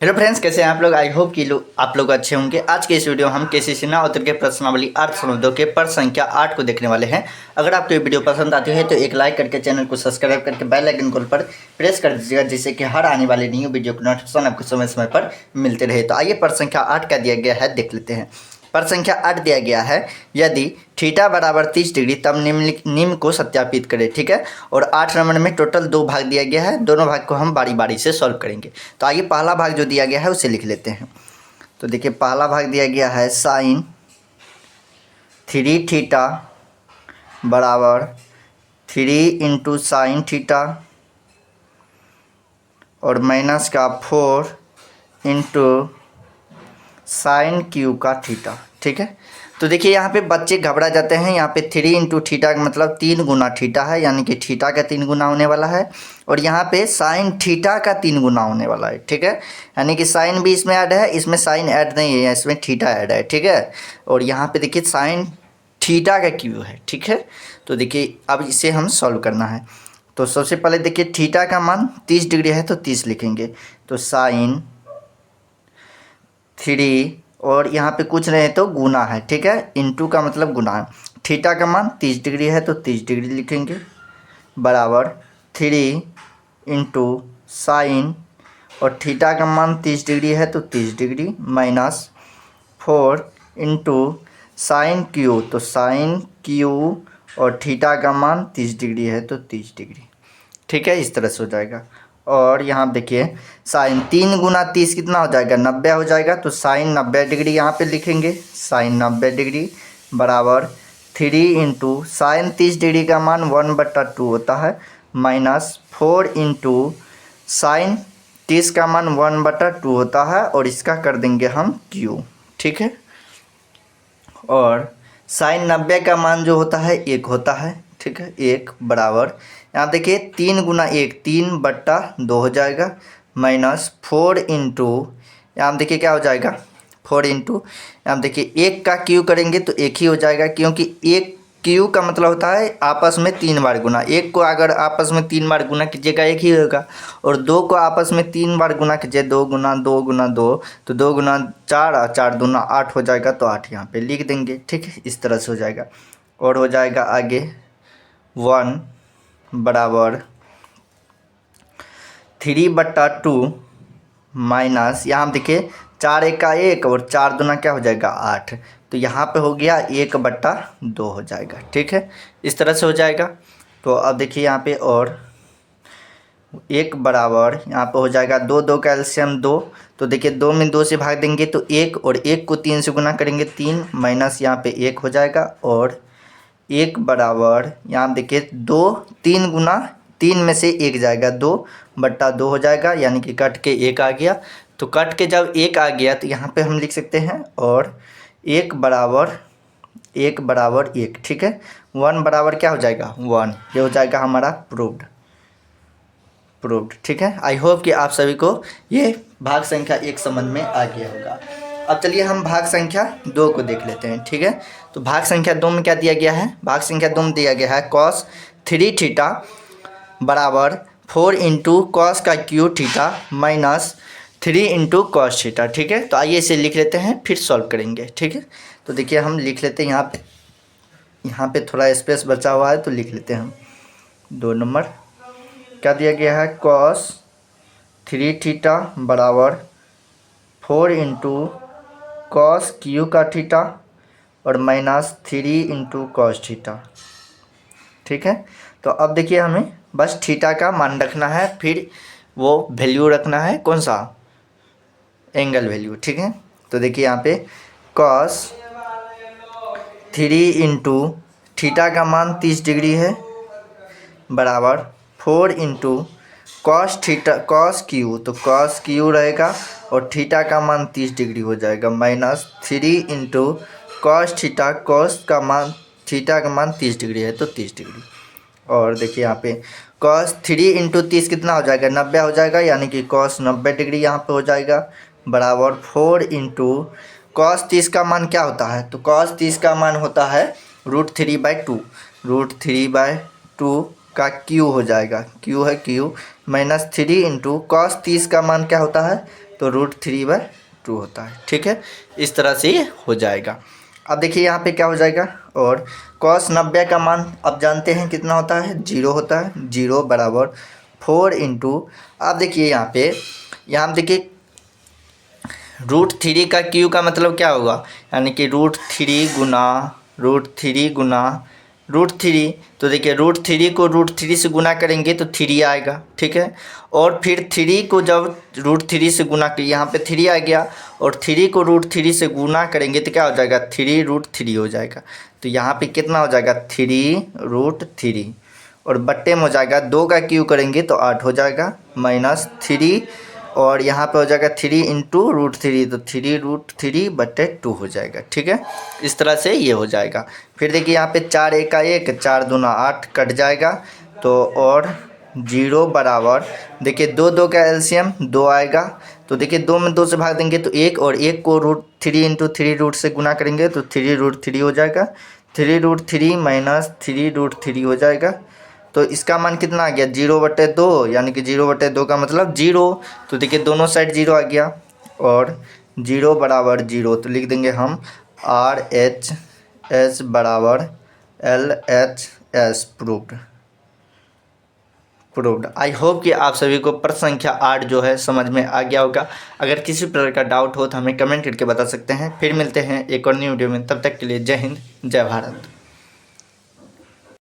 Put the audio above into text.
Hello friends, कैसे हैं आप लोग। आई होप कि आप लोग अच्छे होंगे। आज के इस वीडियो हम केसी सिन्हा उत्तर के प्रश्नावली अर्थ शब्दों के पर संख्या 8 को देखने वाले हैं। अगर आपको ये वीडियो पसंद आती है तो एक लाइक करके चैनल को सब्सक्राइब करके बेल आइकन कॉल पर प्रेस कर दीजिएगा, जिससे कि हर आने वाली न्यू वीडियो की नोटिफिकेशन आपको समय समय पर मिलते रहे। तो आइए पर संख्या 8 क्या दिया गया है देख लेते हैं। पर संख्या 8 दिया गया है, यदि थीटा बराबर 30 डिग्री तब निम्न को सत्यापित करें। ठीक है, और 8 नंबर में टोटल 2 भाग दिया गया है। दोनों भाग को हम बारी बारी से सॉल्व करेंगे। तो आइए पहला भाग जो दिया गया है उसे लिख लेते हैं। तो देखिए पहला भाग दिया गया है साइन 3 थीटा बराबर 3 इंटू साइन थीटा और माइनस का 4 इंटू साइन क्यू का थीटा। ठीक है, तो देखिए यहाँ पे बच्चे घबरा जाते हैं। यहाँ पे 3 इंटू थीटा का मतलब 3 गुना थीटा है, यानी कि थीटा का 3 गुना होने वाला है। और यहाँ पे साइन थीटा का 3 गुना होने वाला है। ठीक है, यानी कि साइन भी इसमें ऐड है, इसमें साइन ऐड नहीं है, इसमें थीटा ऐड है। ठीक है, और यहाँ पे देखिए साइन थीटा का क्यू है। ठीक है, तो देखिए अब इसे हम सॉल्व करना है। तो सबसे पहले देखिए थीटा का मान 30 डिग्री है तो 30 लिखेंगे। तो साइन 3 और यहाँ पे कुछ नहीं तो गुना है। ठीक है, इंटू का मतलब गुना है। थीटा का मान 30 डिग्री है तो 30 डिग्री लिखेंगे बराबर 3 इंटू साइन और थीटा का मान 30 डिग्री है तो 30 degree minus 4 into sine Q. तो साइन क्यू और थीटा का मान 30 डिग्री है तो 30 डिग्री। ठीक है, इस तरह से हो जाएगा। और यहाँ देखिए साइन 3 गुना 30 कितना हो जाएगा, 90 हो जाएगा। तो साइन 90 डिग्री यहाँ पे लिखेंगे, साइन 90 डिग्री बराबर 3 इंटू साइन 30 डिग्री का मान 1/2 होता है माइनस 4 इंटू साइन 30 का मान 1/2 होता है और इसका कर देंगे हम क्यू। ठीक है, और साइन 90 का मान जो होता है 1 होता है। ठीक है, 1 बराबर यहाँ देखिए 3 गुना 1 3/2 हो जाएगा माइनस 4 इंटू यहाँ देखिए क्या हो जाएगा 4 इंटू यहाँ देखिए 1 का क्यू करेंगे तो 1 ही हो जाएगा, क्योंकि 1 क्यू का मतलब होता है आपस में 3 बार गुना। 1 को अगर आपस में 3 बार गुना कीजिएगा 1 ही होगा, और 2 को आपस में 3 बार गुना कीजिए 2 गुना 2 गुना 2 तो 2 गुना 4 और 4 दूना 8 हो जाएगा। तो 8 यहाँ पे लिख देंगे। ठीक है, इस तरह से हो जाएगा। और हो जाएगा आगे 1 बराबर 3/2 माइनस यहाँ देखिए 4 1 का 1 और 4 दूना क्या हो जाएगा 8। तो यहाँ पे हो गया 1/2 हो जाएगा। ठीक है, इस तरह से हो जाएगा। तो अब देखिए यहाँ पे और 1 बराबर यहाँ पे हो जाएगा 2 2 का एलसीएम 2। तो देखिए 2 में 2 से भाग देंगे तो 1 और 1 को 3 से गुना करेंगे 3 माइनस यहाँ पे 1 हो जाएगा। और 1 बराबर यहाँ देखिए 2 3 गुना 3 में से 1 जाएगा 2/2 हो जाएगा, यानी कि कट के 1 आ गया। तो कट के जब 1 आ गया तो यहाँ पे हम लिख सकते हैं और 1 बराबर 1। ठीक है, 1 बराबर क्या हो जाएगा 1। ये हो जाएगा हमारा प्रूव्ड। ठीक है, आई होप कि आप सभी को ये भाग संख्या 1 समझ में आ गया होगा। अब चलिए हम भाग संख्या 2 को देख लेते हैं। ठीक है, तो भाग संख्या 2 में क्या दिया गया है, भाग संख्या 2 में दिया गया है cos 3 थीटा बराबर 4 इंटू कॉस का Q theta minus 3 into cos theta. ठीक है, तो आइए इसे लिख लेते हैं फिर सॉल्व करेंगे। ठीक है, तो देखिए हम लिख लेते हैं यहाँ पे थोड़ा स्पेस बचा हुआ है तो लिख लेते हैं हम 2 नंबर। क्या दिया गया है cos 3 थीटा बराबर 4 इंटू कॉस क्यू का थीटा और माइनस 3 इंटू कॉस थीटा। ठीक है, तो अब देखिए हमें बस थीटा का मान रखना है, फिर वो वैल्यू रखना है कौन सा, एंगल वैल्यू। ठीक है, तो देखिए यहाँ पे cos 3 इंटू थीटा का मान 30 डिग्री है बराबर 4 into cos theta cos Q, तो कॉस क्यू रहेगा और थीटा का मान 30 डिग्री हो जाएगा minus 3 into cos theta, cos का मान थीटा का मान 30 डिग्री है तो 30 डिग्री। और देखिए यहाँ पे cos 3 इंटू 30 कितना हो जाएगा 90 हो जाएगा, यानी कि cos 90 डिग्री यहाँ पे हो जाएगा बराबर 4 इंटू cos 30 का मान क्या होता है, तो cos 30 का मान होता है √3/2। √3/2 का क्यू हो जाएगा, क्यू है क्यू माइनस 3 इंटू कॉस 30 का मान क्या होता है तो √3/2 होता है। ठीक है, इस तरह से ये हो जाएगा। अब देखिए यहाँ पे क्या हो जाएगा, और cos 90 का मान अब जानते हैं कितना होता है, 0 होता है। 0 बराबर 4 इंटू, आप देखिए यहाँ देखिए √3 का क्यू का मतलब क्या होगा, यानी कि √3 गुना √3। तो देखिए √3 को √3 से गुना करेंगे तो 3 आएगा। ठीक है, और फिर 3 को जब √3 से गुना करिए, यहाँ पे 3 आ गया, और 3 को √3 से गुना करेंगे तो क्या हो जाएगा, 3√3 हो जाएगा। तो यहाँ पे कितना हो जाएगा, 3√3, और बट्टे में हो जाएगा 2 का क्यू करेंगे तो 8 हो जाएगा, -3, और यहाँ पे हो जाएगा 3 इंटू √3, तो 3√3/2 हो जाएगा। ठीक है, इस तरह से ये हो जाएगा। फिर देखिए यहाँ पे 4 1 का 1, 4 दूना 8 कट जाएगा, तो और 0 बराबर, देखिए 2 2 का एलसीएम 2 आएगा, तो देखिए 2 में 2 से भाग देंगे तो 1, और 1 को √3 इंटू 3 से गुना करेंगे तो 3√3 हो जाएगा। 3√3 माइनस 3√3 हो जाएगा, तो इसका मान कितना आ गया, 0/2, यानी कि 0/2 का मतलब 0। तो देखिए दोनों साइड 0 आ गया, और 0 बराबर 0, तो लिख देंगे हम RHS बराबर LHS प्रूव्ड। आई होप कि आप सभी को प्रश्न संख्या 8 जो है समझ में आ गया होगा। अगर किसी प्रकार का डाउट हो तो हमें कमेंट करके बता सकते हैं। फिर मिलते हैं एक और न्यू वीडियो में, तब तक के लिए जय हिंद, जय भारत।